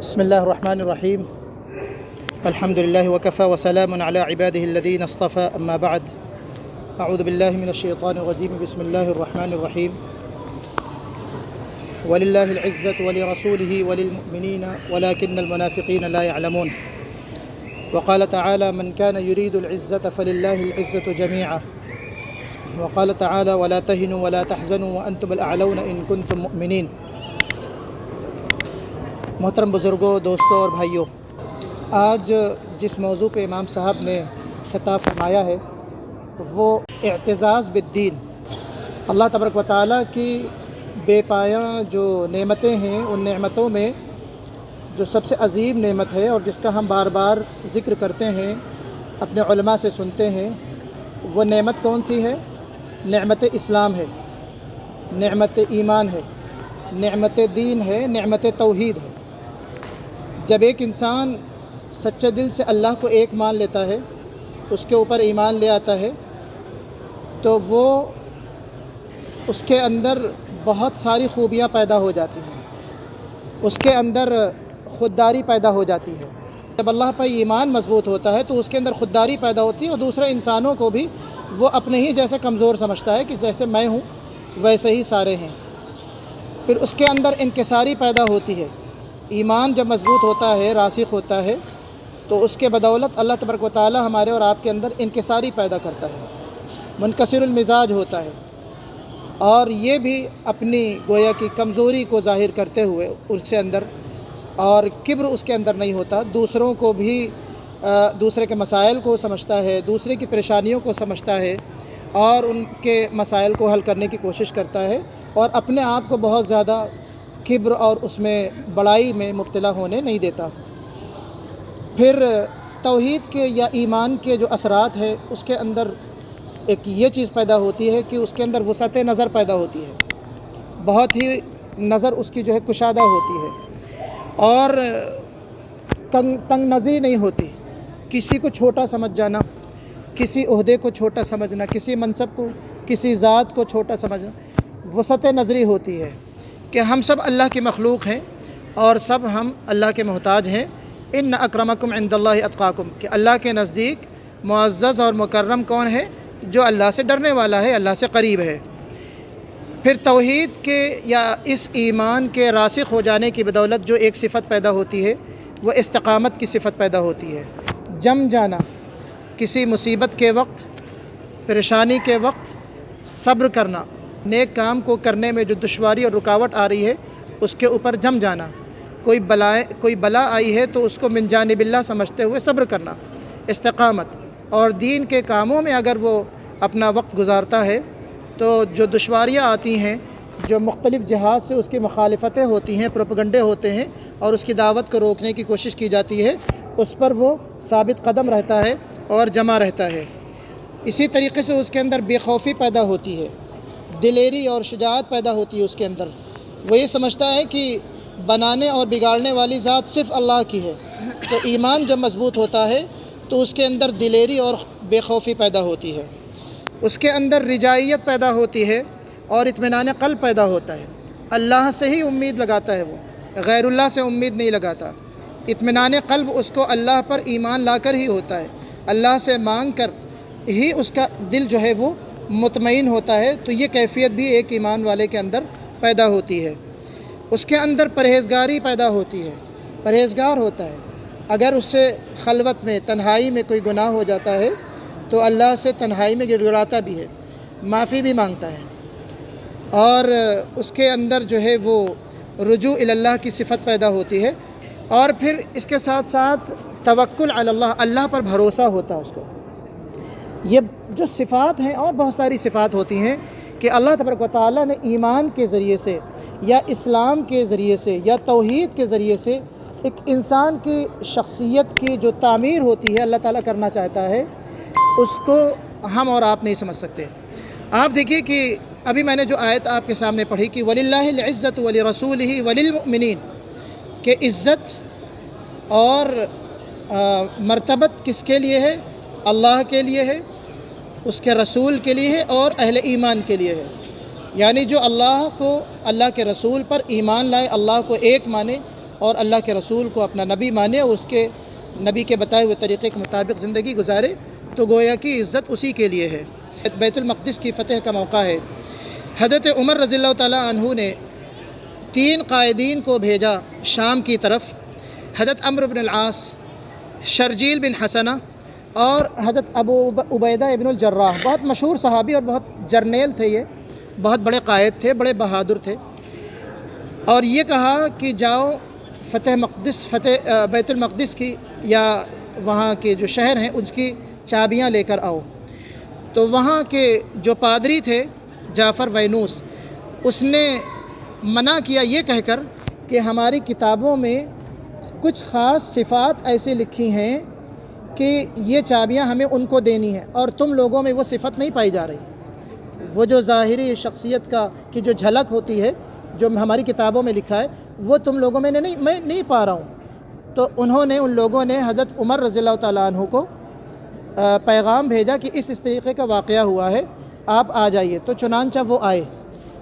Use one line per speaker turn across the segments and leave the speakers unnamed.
بسم الله الرحمن الرحيم الحمد لله وكفى وسلام على عباده الذين اصطفى أما بعد أعوذ بالله من الشيطان الرجيم بسم الله الرحمن الرحيم ولله العزة ولرسوله وللمؤمنين ولكن المنافقين لا يعلمون وقال تعالى من كان يريد العزة فلله العزة جميعا وقال تعالى ولا تهنوا ولا تحزنوا وأنتم الأعلون إن كنتم مؤمنين۔ محترم بزرگوں، دوستوں اور بھائیوں، آج جس موضوع پہ امام صاحب نے خطاب فرمایا ہے وہ اعتزاز بالدین، اللہ تبارک و تعالیٰ کی بے پایاں جو نعمتیں ہیں ان نعمتوں میں جو سب سے عظیم نعمت ہے اور جس کا ہم بار بار ذکر کرتے ہیں، اپنے علماء سے سنتے ہیں، وہ نعمت کون سی ہے؟ نعمت اسلام ہے، نعمت ایمان ہے، نعمت دین ہے، نعمت توحید ہے۔ جب ایک انسان سچے دل سے اللہ کو ایک مان لیتا ہے، اس کے اوپر ایمان لے آتا ہے، تو وہ اس کے اندر بہت ساری خوبیاں پیدا ہو جاتی ہیں، اس کے اندر خودداری پیدا ہو جاتی ہے۔ جب اللہ پر ایمان مضبوط ہوتا ہے تو اس کے اندر خودداری پیدا ہوتی ہے اور دوسرے انسانوں کو بھی وہ اپنے ہی جیسے کمزور سمجھتا ہے کہ جیسے میں ہوں ویسے ہی سارے ہیں۔ پھر اس کے اندر انکساری پیدا ہوتی ہے۔ ایمان جب مضبوط ہوتا ہے، راسخ ہوتا ہے، تو اس کے بدولت اللہ تبارک و تعالی ہمارے اور آپ کے اندر انکساری پیدا کرتا ہے، منکسر المزاج ہوتا ہے، اور یہ بھی اپنی گویا کی کمزوری کو ظاہر کرتے ہوئے اس کے اندر، اور کبر اس کے اندر نہیں ہوتا، دوسروں کو بھی دوسرے کے مسائل کو سمجھتا ہے، دوسرے کی پریشانیوں کو سمجھتا ہے اور ان کے مسائل کو حل کرنے کی کوشش کرتا ہے، اور اپنے آپ کو بہت زیادہ کبر اور اس میں بڑائی میں مبتلا ہونے نہیں دیتا۔ پھر توحید کے یا ایمان کے جو اثرات ہے اس کے اندر ایک یہ چیز پیدا ہوتی ہے کہ اس کے اندر وسعت نظر پیدا ہوتی ہے، بہت ہی نظر اس کی جو ہے کشادہ ہوتی ہے، اور تنگ نظری نہیں ہوتی، کسی کو چھوٹا سمجھ جانا، کسی عہدے کو چھوٹا سمجھنا، کسی منصب کو، کسی ذات کو چھوٹا سمجھنا، وسعت نظری ہوتی ہے کہ ہم سب اللہ کی مخلوق ہیں اور سب ہم اللہ کے محتاج ہیں۔ ان اکرمکم عند اللہ اتقاکم، کہ اللہ کے نزدیک معزز اور مکرم کون ہے؟ جو اللہ سے ڈرنے والا ہے، اللہ سے قریب ہے۔ پھر توحید کے یا اس ایمان کے راسخ ہو جانے کی بدولت جو ایک صفت پیدا ہوتی ہے وہ استقامت کی صفت پیدا ہوتی ہے، جم جانا، کسی مصیبت کے وقت، پریشانی کے وقت صبر کرنا، نیک کام کو کرنے میں جو دشواری اور رکاوٹ آ رہی ہے اس کے اوپر جم جانا، کوئی بلا آئی ہے تو اس کو من جانب اللہ سمجھتے ہوئے صبر کرنا، استقامت۔ اور دین کے کاموں میں اگر وہ اپنا وقت گزارتا ہے تو جو دشواریاں آتی ہیں، جو مختلف جہات سے اس کی مخالفتیں ہوتی ہیں، پروپیگنڈے ہوتے ہیں اور اس کی دعوت کو روکنے کی کوشش کی جاتی ہے، اس پر وہ ثابت قدم رہتا ہے اور جمع رہتا ہے۔ اسی طریقے سے اس کے اندر بے خوفی پیدا ہوتی ہے، دلیری اور شجاعت پیدا ہوتی ہے اس کے اندر۔ وہ یہ سمجھتا ہے کہ بنانے اور بگاڑنے والی ذات صرف اللہ کی ہے۔ تو ایمان جب مضبوط ہوتا ہے تو اس کے اندر دلیری اور بے خوفی پیدا ہوتی ہے، اس کے اندر رجائیت پیدا ہوتی ہے اور اطمینان قلب پیدا ہوتا ہے۔ اللہ سے ہی امید لگاتا ہے، وہ غیر اللہ سے امید نہیں لگاتا۔ اطمینان قلب اس کو اللہ پر ایمان لا کر ہی ہوتا ہے، اللہ سے مانگ کر ہی اس کا دل جو ہے وہ مطمئن ہوتا ہے۔ تو یہ کیفیت بھی ایک ایمان والے کے اندر پیدا ہوتی ہے۔ اس کے اندر پرہیزگاری پیدا ہوتی ہے، پرہیزگار ہوتا ہے۔ اگر اس سے خلوت میں، تنہائی میں کوئی گناہ ہو جاتا ہے تو اللہ سے تنہائی میں گڑگڑاتا بھی ہے، معافی بھی مانگتا ہے، اور اس کے اندر جو ہے وہ رجوع الی اللہ کی صفت پیدا ہوتی ہے۔ اور پھر اس کے ساتھ ساتھ توکل علی اللہ، اللہ پر بھروسہ ہوتا ہے اس کو۔ یہ جو صفات ہیں، اور بہت ساری صفات ہوتی ہیں کہ اللہ تبارک و تعالیٰ نے ایمان کے ذریعے سے یا اسلام کے ذریعے سے یا توحید کے ذریعے سے ایک انسان کی شخصیت کی جو تعمیر ہوتی ہے اللہ تعالیٰ کرنا چاہتا ہے، اس کو ہم اور آپ نہیں سمجھ سکتے۔ آپ دیکھیے کہ ابھی میں نے جو آیت آپ کے سامنے پڑھی کہ وَلِلَّهِ الْعِزَّةُ وَلِرَسُولِهِ وَلِلْمُؤْمِنِينَ، کہ عزت اور مرتبت کس کے لیے ہے؟ اللہ کے لیے ہے، اس کے رسول کے لیے ہے اور اہل ایمان کے لیے ہے۔ یعنی جو اللہ کے رسول پر ایمان لائے، اللہ کو ایک مانے اور اللہ کے رسول کو اپنا نبی مانے اور اس کے نبی کے بتائے ہوئے طریقے کے مطابق زندگی گزارے تو گویا کی عزت اسی کے لیے ہے۔ بیت المقدس کی فتح کا موقع ہے۔ حضرت عمر رضی اللہ تعالیٰ عنہ نے 3 قائدین کو بھیجا شام کی طرف، حضرت عمرو بن العاص، شرجیل بن حسنہ اور حضرت ابو عبیدہ ابن الجراح، بہت مشہور صحابی اور بہت جرنیل تھے، یہ بہت بڑے قائد تھے، بڑے بہادر تھے، اور یہ کہا کہ جاؤ بیت المقدس کی یا وہاں کے جو شہر ہیں اس کی چابیاں لے کر آؤ۔ تو وہاں کے جو پادری تھے جعفر وینوس، اس نے منع کیا یہ کہہ کر کہ ہماری کتابوں میں کچھ خاص صفات ایسی لکھی ہیں کہ یہ چابیاں ہمیں ان کو دینی ہیں، اور تم لوگوں میں وہ صفت نہیں پائی جا رہی، وہ جو ظاہری شخصیت کی جو جھلک ہوتی ہے جو ہماری کتابوں میں لکھا ہے وہ تم لوگوں میں میں نہیں پا رہا ہوں۔ تو ان لوگوں نے حضرت عمر رضی اللہ تعالیٰ عنہ کو پیغام بھیجا کہ اس طریقے کا واقعہ ہوا ہے، آپ آ جائیے۔ تو چنانچہ وہ آئے۔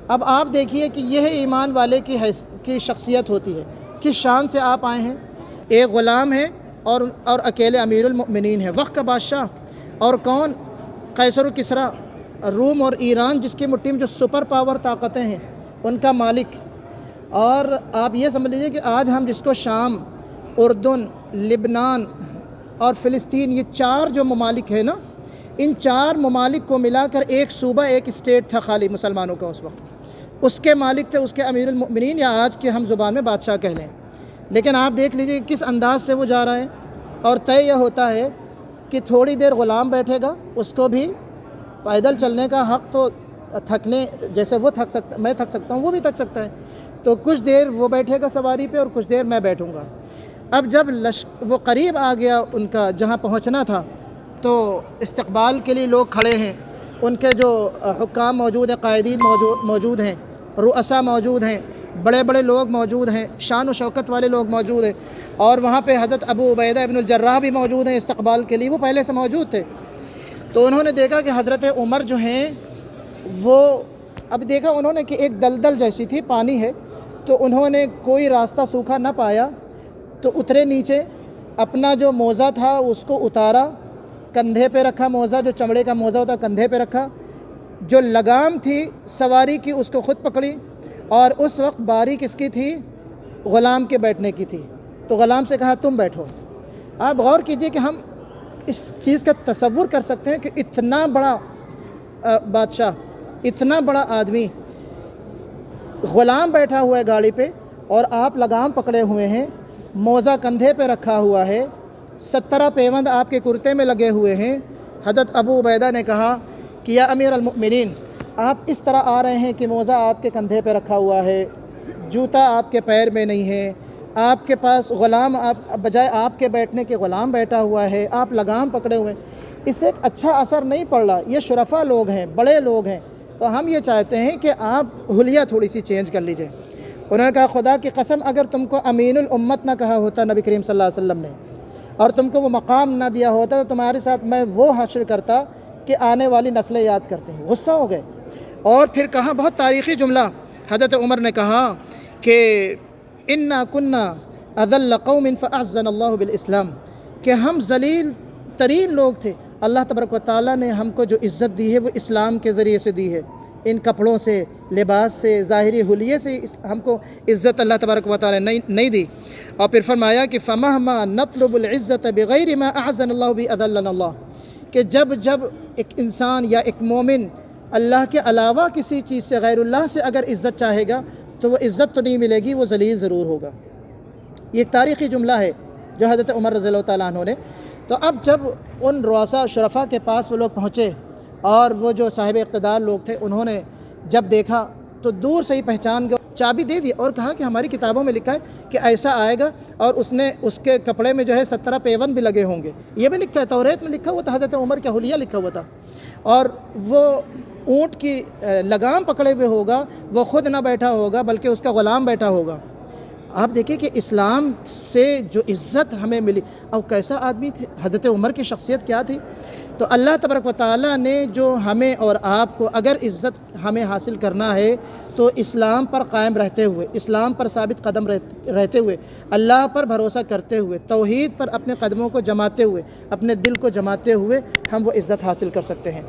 اب آپ دیکھیے کہ یہ ایمان والے کی شخصیت ہوتی ہے، کس شان سے آپ آئے ہیں۔ ایک غلام ہے اور اکیلے امیر المؤمنین ہیں، وقت کا بادشاہ، اور کون؟ قیصر و کسریٰ، روم اور ایران جس کی مٹھی میں جو سپر پاور طاقتیں ہیں ان کا مالک۔ اور آپ یہ سمجھ لیجیے کہ آج ہم جس کو شام، اردن، لبنان اور فلسطین، یہ 4 جو ممالک ہیں نا، ان 4 ممالک کو ملا کر ایک صوبہ، ایک اسٹیٹ تھا خالی مسلمانوں کا اس وقت، اس کے مالک تھے اس کے امیر المؤمنین، یا آج کے ہم زبان میں بادشاہ کہہ لیں۔ لیکن آپ دیکھ لیجیے کس انداز سے وہ جا رہے ہیں، اور طے یہ ہوتا ہے کہ تھوڑی دیر غلام بیٹھے گا، اس کو بھی پیدل چلنے کا حق، تو تھکنے جیسے وہ تھک سکتا، میں تھک سکتا ہوں، وہ بھی تھک سکتا ہے، تو کچھ دیر وہ بیٹھے گا سواری پہ اور کچھ دیر میں بیٹھوں گا۔ اب جب وہ قریب آ گیا ان کا جہاں پہنچنا تھا، تو استقبال کے لیے لوگ کھڑے ہیں، ان کے جو حکام موجود ہیں، قائدین موجود ہیں، رؤساء موجود ہیں، بڑے بڑے لوگ موجود ہیں، شان و شوکت والے لوگ موجود ہیں، اور وہاں پہ حضرت ابو عبیدہ ابن الجراح بھی موجود ہیں استقبال کے لیے، وہ پہلے سے موجود تھے۔ تو انہوں نے دیکھا کہ حضرت عمر جو ہیں وہ، اب دیکھا انہوں نے کہ ایک دلدل جیسی تھی، پانی ہے، تو انہوں نے کوئی راستہ سوکھا نہ پایا تو اترے نیچے، اپنا جو موزہ تھا اس کو اتارا، کندھے پہ رکھا، موزہ جو چمڑے کا موزہ ہوتا کندھے پہ رکھا، جو لگام تھی سواری کی اس کو خود پکڑی، اور اس وقت باری کس کی تھی؟ غلام کے بیٹھنے کی تھی، تو غلام سے کہا تم بیٹھو۔ آپ غور کیجئے کہ ہم اس چیز کا تصور کر سکتے ہیں کہ اتنا بڑا بادشاہ، اتنا بڑا آدمی، غلام بیٹھا ہوا ہے گاڑی پہ اور آپ لگام پکڑے ہوئے ہیں، موزہ کندھے پہ رکھا ہوا ہے، 17 پیوند آپ کے کرتے میں لگے ہوئے ہیں۔ حضرت ابو عبیدہ نے کہا کہ یا امیر المؤمنین، آپ اس طرح آ رہے ہیں کہ موزہ آپ کے کندھے پہ رکھا ہوا ہے، جوتا آپ کے پیر میں نہیں ہے، آپ کے پاس غلام، بجائے آپ کے بیٹھنے کے غلام بیٹھا ہوا ہے، آپ لگام پکڑے ہوئے ہیں، اس سے ایک اچھا اثر نہیں پڑ رہا۔ یہ شرفا لوگ ہیں، بڑے لوگ ہیں، تو ہم یہ چاہتے ہیں کہ آپ حلیہ تھوڑی سی چینج کر لیجئے۔ انہوں نے کہا خدا کی قسم اگر تم کو امین الامت نہ کہا ہوتا نبی کریم صلی اللہ علیہ وسلم نے، اور تم کو وہ مقام نہ دیا ہوتا تو تمہارے ساتھ میں وہ حشر کرتا کہ آنے والی نسلیں یاد کرتے ہیں۔ غصہ ہو گئے، اور پھر کہا بہت تاریخی جملہ حضرت عمر نے کہا کہ انا کنا اذل قوم فاعزنا اللہ بالاسلام، کہ ہم ذلیل ترین لوگ تھے، اللہ تبارک و تعالیٰ نے ہم کو جو عزت دی ہے وہ اسلام کے ذریعے سے دی ہے، ان کپڑوں سے، لباس سے، ظاہری حلیے سے ہم کو عزت اللہ تبارک و تعالیٰ نے نہیں دی۔ اور پھر فرمایا کہ فمہما نطلب العزت بغیر ما اعزنا اللہ بھی اذلنا اللہ، کہ جب ایک انسان یا ایک مومن اللہ کے علاوہ کسی چیز سے، غیر اللہ سے اگر عزت چاہے گا تو وہ عزت تو نہیں ملے گی، وہ ذلیل ضرور ہوگا۔ یہ ایک تاریخی جملہ ہے جو حضرت عمر رضی اللہ تعالیٰ عنہ نے۔ تو اب جب ان رؤساء شرفا کے پاس وہ لوگ پہنچے اور وہ جو صاحب اقتدار لوگ تھے، انہوں نے جب دیکھا تو دور سے ہی پہچان گئے، چابی دے دی اور کہا کہ ہماری کتابوں میں لکھا ہے کہ ایسا آئے گا، اور اس کے کپڑے میں جو ہے 17 پیون بھی لگے ہوں گے، یہ بھی لکھا ہے، توریت میں لکھا ہوا تھا، حضرت عمر کا حلیہ لکھا ہوا تھا، اور وہ اونٹ کی لگام پکڑے ہوئے ہوگا، وہ خود نہ بیٹھا ہوگا بلکہ اس کا غلام بیٹھا ہوگا۔ آپ دیکھیں کہ اسلام سے جو عزت ہمیں ملی، اور کیسا آدمی تھے، حضرت عمر کی شخصیت کیا تھی۔ تو اللہ تبارک و تعالیٰ نے جو ہمیں اور آپ کو اگر عزت ہمیں حاصل کرنا ہے تو اسلام پر قائم رہتے ہوئے، اسلام پر ثابت قدم رہتے ہوئے، اللہ پر بھروسہ کرتے ہوئے، توحید پر اپنے قدموں کو جماتے ہوئے، اپنے دل کو جماتے ہوئے ہم وہ عزت حاصل کر سکتے ہیں۔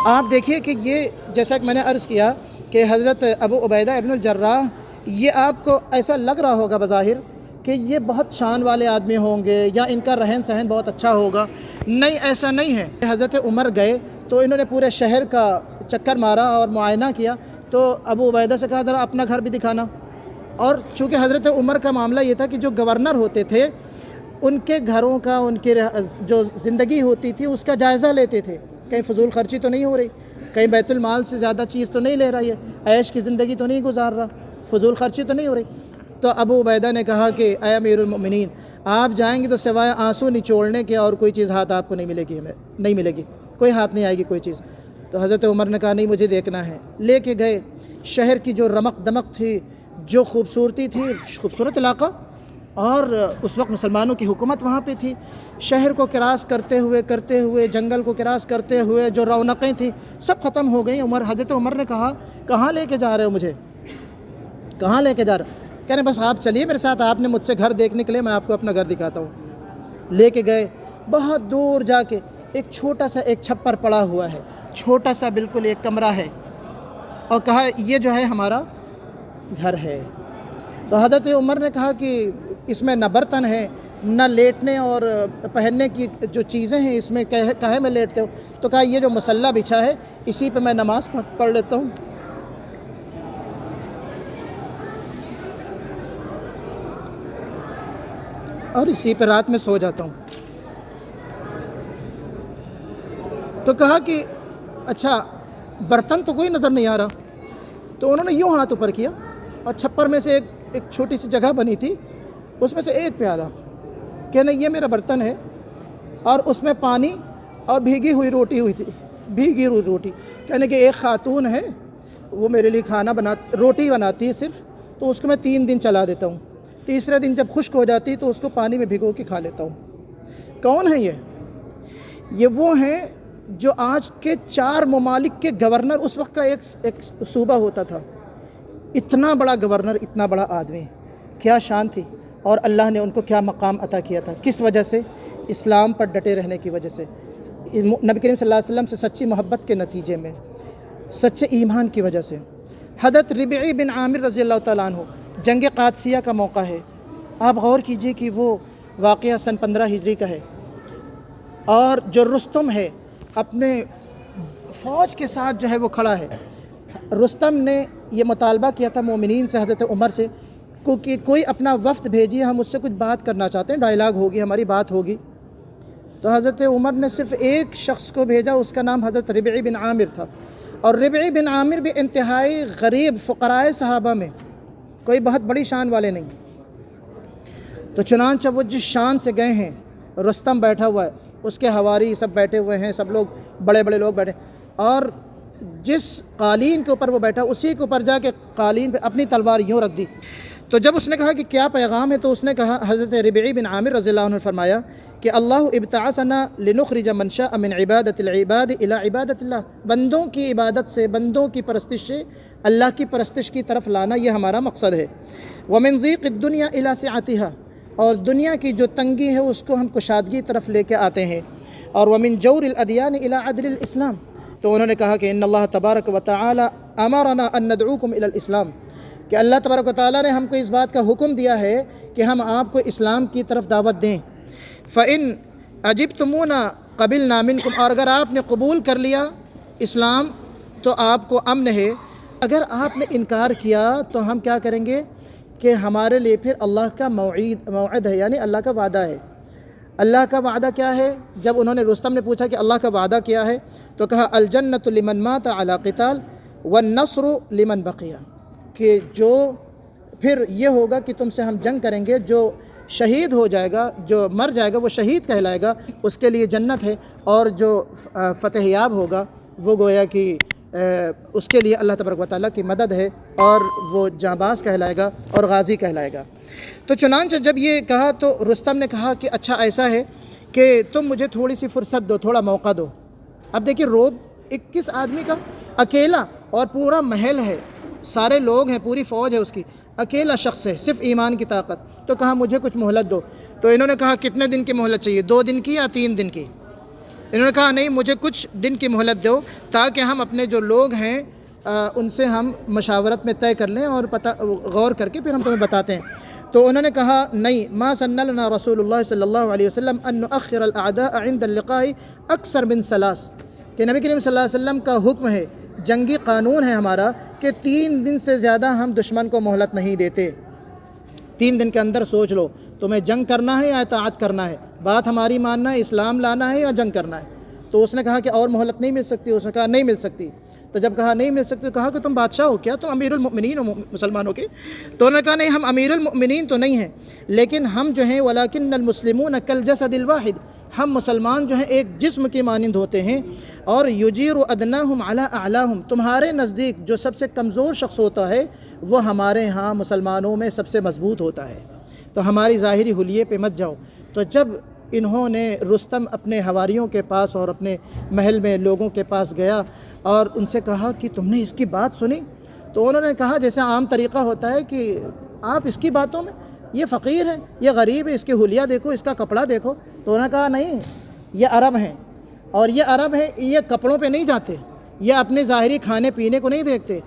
آپ دیکھیے کہ یہ جیسا کہ میں نے عرض کیا کہ حضرت ابو عبیدہ ابن الجراح، یہ آپ کو ایسا لگ رہا ہوگا بظاہر کہ یہ بہت شان والے آدمی ہوں گے یا ان کا رہن سہن بہت اچھا ہوگا، نہیں، ایسا نہیں ہے۔ حضرت عمر گئے تو انہوں نے پورے شہر کا چکر مارا اور معائنہ کیا، تو ابو عبیدہ سے کہا ذرا اپنا گھر بھی دکھانا۔ اور چونکہ حضرت عمر کا معاملہ یہ تھا کہ جو گورنر ہوتے تھے ان کے گھروں کا، ان کے جو زندگی ہوتی تھی اس کا جائزہ لیتے تھے، کہیں فضول خرچی تو نہیں ہو رہی، کہیں بیت المال سے زیادہ چیز تو نہیں لے رہا، یہ عیش کی زندگی تو نہیں گزار رہا، فضول خرچی تو نہیں ہو رہی۔ تو ابو عبیدہ نے کہا کہ اے امیر المؤمنین، آپ جائیں گے تو سوائے آنسو نچوڑنے کے اور کوئی چیز ہاتھ آپ کو نہیں ملے گی، کوئی ہاتھ نہیں آئے گی کوئی چیز۔ تو حضرت عمر نے کہا نہیں، مجھے دیکھنا ہے۔ لے کے گئے، شہر کی جو رمق دمق تھی، جو خوبصورتی تھی، خوبصورت علاقہ، اور اس وقت مسلمانوں کی حکومت وہاں پہ تھی، شہر کو کراس کرتے ہوئے جنگل کو کراس کرتے ہوئے جو رونقیں تھیں سب ختم ہو گئیں۔ حضرت عمر نے کہا کہاں لے کے جا رہے ہو مجھے، کہاں لے کے جا رہے ہو؟ کہہ رہے بس آپ چلیے میرے ساتھ، آپ نے مجھ سے گھر دیکھنے کے لیے، میں آپ کو اپنا گھر دکھاتا ہوں۔ لے کے گئے، بہت دور جا کے ایک چھوٹا سا ایک چھپر پڑا ہوا ہے، چھوٹا سا بالکل ایک کمرہ ہے، اور کہا یہ جو ہے ہمارا گھر ہے۔ تو حضرت عمر نے کہا کہ اس میں نہ برتن ہے، نہ لیٹنے اور پہننے کی جو چیزیں ہیں، اس میں کہے میں لیٹتے ہو؟ تو کہا یہ جو مصلی بچھا ہے اسی پہ میں نماز پڑھ لیتا ہوں۔ اور اسی پہ رات میں سو جاتا ہوں۔ تو کہا کہ اچھا برتن تو کوئی نظر نہیں آ رہا۔ تو انہوں نے یوں ہاتھ اوپر کیا اور چھپر میں سے ایک چھوٹی سی جگہ بنی تھی، اس میں سے ایک پیالہ، کہنے یہ میرا برتن ہے، اور اس میں پانی اور بھیگی ہوئی روٹی، کہنے کہ ایک خاتون ہے وہ میرے لیے روٹی بناتی ہے صرف، تو اس کو میں 3 دن چلا دیتا ہوں، تیسرے دن جب خشک ہو جاتی تو اس کو پانی میں بھگو کے کھا لیتا ہوں۔ کون ہے یہ وہ ہیں جو آج کے 4 ممالک کے گورنر، اس وقت کا ایک صوبہ ہوتا تھا، اتنا بڑا گورنر، اتنا بڑا آدمی، کیا شان تھی، اور اللہ نے ان کو کیا مقام عطا کیا تھا، کس وجہ سے؟ اسلام پر ڈٹے رہنے کی وجہ سے، نبی کریم صلی اللہ علیہ وسلم سے سچی محبت کے نتیجے میں، سچے ایمان کی وجہ سے۔ حضرت ربعی بن عامر رضی اللہ تعالیٰ عنہ، جنگ قادسیہ کا موقع ہے، آپ غور کیجئے کہ وہ واقعہ سن 15 ہجری کا ہے، اور جو رستم ہے اپنے فوج کے ساتھ جو ہے وہ کھڑا ہے۔ رستم نے یہ مطالبہ کیا تھا مومنین سے، حضرت عمر سے، کہ کوئی اپنا وفد بھیجیے، ہم اس سے کچھ بات کرنا چاہتے ہیں، ڈائلاگ ہوگی، ہماری بات ہوگی۔ تو حضرت عمر نے صرف ایک شخص کو بھیجا، اس کا نام حضرت ربعی بن عامر تھا، اور ربعی بن عامر بھی انتہائی غریب فقراء صحابہ میں، کوئی بہت بڑی شان والے نہیں۔ تو چنانچہ وہ جس شان سے گئے ہیں، رستم بیٹھا ہوا ہے، اس کے حواری سب بیٹھے ہوئے ہیں، سب لوگ بڑے بڑے لوگ بیٹھے، اور جس قالین کے اوپر وہ بیٹھا اسی کے اوپر جا کے قالین پہ اپنی تلوار یوں رکھ دی۔ تو جب اس نے کہا کہ کیا پیغام ہے، تو اس نے کہا، حضرت ربعی بن عامر رضی اللہ عنہ نے فرمایا کہ اللہ ابتعثنا لنخرج من شاء من عبادت العباد الى عبادت اللہ، بندوں کی عبادت سے، بندوں کی پرستش سے اللہ کی پرستش کی طرف لانا، یہ ہمارا مقصد ہے۔ ومن ضیق الدنیا الى سعتها، اور دنیا کی جو تنگی ہے اس کو ہم کشادگی طرف لے کے آتے ہیں، اور ومن جور الادیان الى عدل الاسلام۔ تو انہوں نے کہا کہ ان اللہ تبارک و تعالی امرنا ان ندعوکم الى الاسلام، کہ اللہ تبارک و تعالیٰ نے ہم کو اس بات کا حکم دیا ہے کہ ہم آپ کو اسلام کی طرف دعوت دیں۔ فَإِنْ أَجِبْتُمُونَا قَبِلْنَا مِنْكُمْ، اور اگر آپ نے قبول کر لیا اسلام تو آپ کو امن ہے، اگر آپ نے انکار کیا تو ہم کیا کریں گے کہ ہمارے لیے پھر اللہ کا موعد ہے، یعنی اللہ کا وعدہ ہے۔ اللہ کا وعدہ کیا ہے؟ جب انہوں نے رستم نے پوچھا کہ اللہ کا وعدہ کیا ہے، تو کہا الجنۃ لمن مات علی قتال والنصر لمن بقی، کہ جو پھر یہ ہوگا کہ تم سے ہم جنگ کریں گے، جو شہید ہو جائے گا، جو مر جائے گا وہ شہید کہلائے گا، اس کے لیے جنت ہے، اور جو فتح یاب ہوگا وہ گویا کہ اس کے لیے اللہ تبارک و تعالیٰ کی مدد ہے، اور وہ جانباز کہلائے گا اور غازی کہلائے گا۔ تو چنانچہ جب یہ کہا تو رستم نے کہا کہ اچھا ایسا ہے کہ تم مجھے تھوڑی سی فرصت دو، تھوڑا موقع دو، اب دیکھیے روب 21 آدمی کا اکیلا، اور پورا محل ہے، سارے لوگ ہیں، پوری فوج ہے اس کی، اکیلا شخص ہے، صرف ایمان کی طاقت، تو کہا مجھے کچھ مہلت دو۔ تو انہوں نے کہا کتنے دن کی مہلت چاہیے، 2 دن کی یا 3 دن کی؟ انہوں نے کہا نہیں، مجھے کچھ دن کی مہلت دو تاکہ ہم اپنے جو لوگ ہیں ان سے ہم مشاورت میں طے کر لیں اور غور کر کے پھر ہم تمہیں بتاتے ہیں۔ تو انہوں نے کہا نہیں، ما سن لنا رسول اللہ صلی اللہ علیہ وسلم ان نؤخر الاعداء عند اللقاء اکثر من 3، کہ نبی کریم صلی اللہ علیہ وسلم کا حکم ہے، جنگی قانون ہے ہمارا کہ 3 دن سے زیادہ ہم دشمن کو مہلت نہیں دیتے۔ 3 دن کے اندر سوچ لو تمہیں جنگ کرنا ہے یا اطاعت کرنا ہے، بات ہماری ماننا ہے، اسلام لانا ہے یا جنگ کرنا ہے۔ تو اس نے کہا کہ اور مہلت نہیں مل سکتی؟ اس نے کہا نہیں مل سکتی۔ تو جب کہا نہیں مل سکتی تو کہا کہ تم بادشاہ ہو کیا، تم امیر المؤمنین ہو مسلمانوں کے؟ تو انہوں نے کہا نہیں، ہم امیر المؤمنین تو نہیں ہیں، لیکن ہم جو ہیں ولیکن المسلمون کالجسد الواحد، ہم مسلمان جو ہیں ایک جسم کی مانند ہوتے ہیں، اور یجیر ادناہم علی اعلاہم، تمہارے نزدیک جو سب سے کمزور شخص ہوتا ہے وہ ہمارے ہاں مسلمانوں میں سب سے مضبوط ہوتا ہے، تو ہماری ظاہری حلیے پہ مت جاؤ۔ تو جب انہوں نے رستم اپنے حواریوں کے پاس اور اپنے محل میں لوگوں کے پاس گیا اور ان سے کہا کہ تم نے اس کی بات سنی؟ تو انہوں نے کہا جیسے عام طریقہ ہوتا ہے کہ آپ اس کی باتوں میں، یہ فقیر ہے، یہ غریب ہے، اس کی حلیہ دیکھو، اس کا کپڑا دیکھو۔ تو انہوں نے کہا نہیں، یہ عرب ہیں، اور یہ عرب ہیں، یہ کپڑوں پہ نہیں جاتے، یہ اپنے ظاہری کھانے پینے کو نہیں دیکھتے،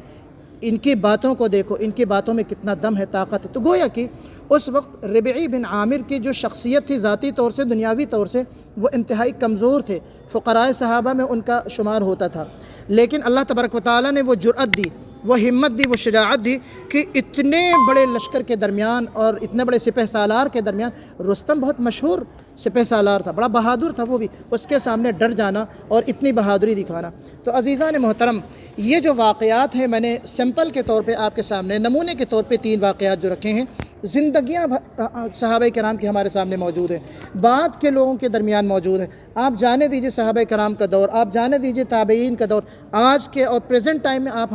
ان کی باتوں کو دیکھو، ان کی باتوں میں کتنا دم ہے، طاقت ہے۔ تو گویا کہ اس وقت ربعی بن عامر کی جو شخصیت تھی ذاتی طور سے، دنیاوی طور سے، وہ انتہائی کمزور تھے، فقراء صحابہ میں ان کا شمار ہوتا تھا، لیکن اللہ تبارک و تعالیٰ نے وہ جرأت دی، وہ ہمت دی، وہ شجاعت دی کہ اتنے بڑے لشکر کے درمیان اور اتنے بڑے سپہ سالار کے درمیان، رستم بہت مشہور سپہ سالار تھا، بڑا بہادر تھا وہ بھی، اس کے سامنے ڈر جانا اور اتنی بہادری دکھانا۔ تو عزیزان محترم، یہ جو واقعات ہیں میں نے سمپل کے طور پہ آپ کے سامنے، نمونے کے طور پہ 3 واقعات جو رکھے ہیں، زندگیاں صحابہ کرام کی ہمارے سامنے موجود ہیں، بعد کے لوگوں کے درمیان موجود ہیں۔ آپ جانے دیجئے صحابہ کرام کا دور، آپ جانے دیجئے تابعین کا دور، آج کے اور پریزنٹ ٹائم میں آپ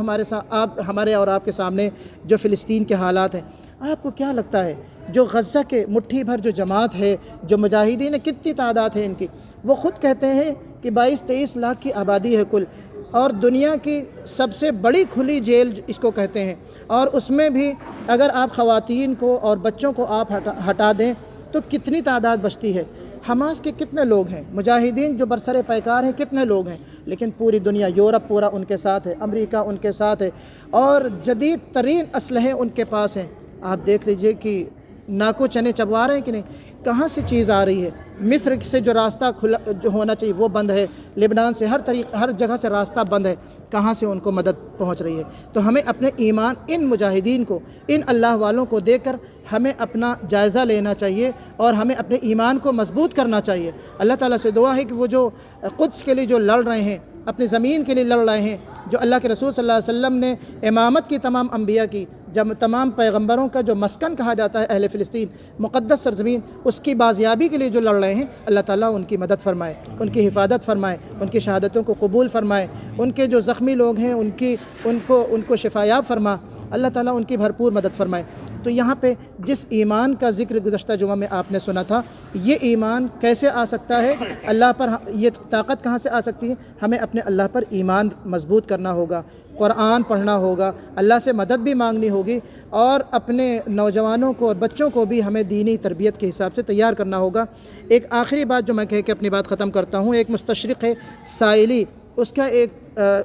ہمارے اور آپ کے سامنے جو فلسطین کے حالات ہیں، آپ کو کیا لگتا ہے جو غزہ کے مٹھی بھر جو جماعت ہے، جو مجاہدین، کتنی تعداد ہے ان کی؟ وہ خود کہتے ہیں کہ 22-23 لاکھ کی آبادی ہے کل، اور دنیا کی سب سے بڑی کھلی جیل اس کو کہتے ہیں، اور اس میں بھی اگر آپ خواتین کو اور بچوں کو آپ ہٹا دیں تو کتنی تعداد بچتی ہے؟ حماس کے کتنے لوگ ہیں؟ مجاہدین جو برسر پیکار ہیں کتنے لوگ ہیں؟ لیکن پوری دنیا، یورپ پورا ان کے ساتھ ہے، امریکہ ان کے ساتھ ہے، اور جدید ترین اسلحے ان کے پاس ہیں۔ آپ دیکھ لیجئے کہ ناکو چنے چبوا رہے ہیں کہ نہیں، کہاں سے چیز آ رہی ہے؟ مصر سے جو راستہ کھلا جو ہونا چاہیے وہ بند ہے، لبنان سے ہر جگہ سے راستہ بند ہے، کہاں سے ان کو مدد پہنچ رہی ہے؟ تو ہمیں اپنے ایمان، ان مجاہدین کو، ان اللہ والوں کو دیکھ کر ہمیں اپنا جائزہ لینا چاہیے اور ہمیں اپنے ایمان کو مضبوط کرنا چاہیے۔ اللہ تعالیٰ سے دعا ہے کہ وہ جو قدس کے لیے جو لڑ رہے ہیں، اپنی زمین کے لیے لڑ رہے ہیں، جو اللہ کے رسول صلی اللہ علیہ وسلم نے امامت کی تمام انبیاء کی، جب تمام پیغمبروں کا جو مسکن کہا جاتا ہے اہل فلسطین، مقدس سرزمین، اس کی بازیابی کے لیے جو لڑ رہے ہیں، اللہ تعالیٰ ان کی مدد فرمائے، ان کی حفاظت فرمائے، ان کی شہادتوں کو قبول فرمائے، ان کے جو زخمی لوگ ہیں ان کو شفایاب فرما، اللہ تعالیٰ ان کی بھرپور مدد فرمائے۔ تو یہاں پہ جس ایمان کا ذکر گزشتہ جمعہ میں آپ نے سنا تھا، یہ ایمان کیسے آ سکتا ہے؟ اللہ پر یہ طاقت کہاں سے آ سکتی ہے؟ ہمیں اپنے اللہ پر ایمان مضبوط کرنا ہوگا، قرآن پڑھنا ہوگا، اللہ سے مدد بھی مانگنی ہوگی، اور اپنے نوجوانوں کو اور بچوں کو بھی ہمیں دینی تربیت کے حساب سے تیار کرنا ہوگا۔ ایک آخری بات جو میں کہہ کے اپنی بات ختم کرتا ہوں، ایک مستشرق ہے سائلی، اس کا ایک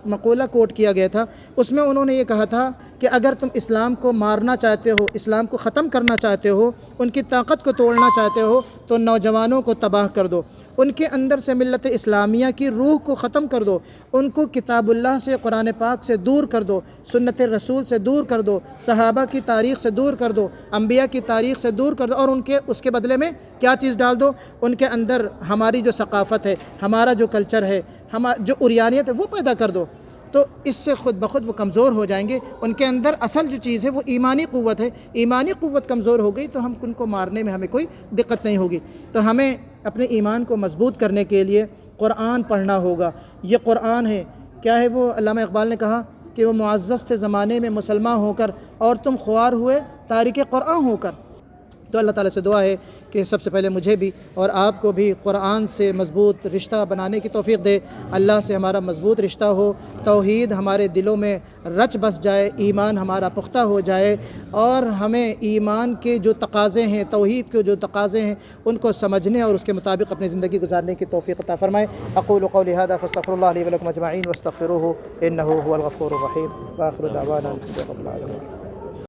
مقولہ کوٹ کیا گیا تھا، اس میں انہوں نے یہ کہا تھا کہ اگر تم اسلام کو مارنا چاہتے ہو، اسلام کو ختم کرنا چاہتے ہو، ان کی طاقت کو توڑنا چاہتے ہو، تو نوجوانوں کو تباہ کر دو، ان کے اندر سے ملت اسلامیہ کی روح کو ختم کر دو، ان کو کتاب اللہ سے، قرآن پاک سے دور کر دو، سنت رسول سے دور کر دو، صحابہ کی تاریخ سے دور کر دو، انبیاء کی تاریخ سے دور کر دو، اور اس کے بدلے میں کیا چیز ڈال دو؟ ان کے اندر ہماری جو ثقافت ہے، ہمارا جو کلچر ہے، جو عریانیت ہے، وہ پیدا کر دو۔ تو اس سے خود بخود وہ کمزور ہو جائیں گے، ان کے اندر اصل جو چیز ہے وہ ایمانی قوت ہے، ایمانی قوت کمزور ہو گئی تو ہم ان کو مارنے میں ہمیں کوئی دقت نہیں ہوگی۔ تو ہمیں اپنے ایمان کو مضبوط کرنے کے لیے قرآن پڑھنا ہوگا۔ یہ قرآن ہے، کیا ہے وہ؟ علامہ اقبال نے کہا کہ وہ معزز تھے زمانے میں مسلمان ہو کر، اور تم خوار ہوئے تارک قرآن ہو کر۔ تو اللہ تعالیٰ سے دعا ہے کہ سب سے پہلے مجھے بھی اور آپ کو بھی قرآن سے مضبوط رشتہ بنانے کی توفیق دے، اللہ سے ہمارا مضبوط رشتہ ہو، توحید ہمارے دلوں میں رچ بس جائے، ایمان ہمارا پختہ ہو جائے، اور ہمیں ایمان کے جو تقاضے ہیں، توحید کے جو تقاضے ہیں، ان کو سمجھنے اور اس کے مطابق اپنی زندگی گزارنے کی توفیق عطا فرمائے۔ اقول قولی ھذا فاستغفر اللہ لی ولکم اجمعین واستغفروہ انہ ھو الغفور الرحیم، وآخر دعوانا الحمد للہ رب العالمین۔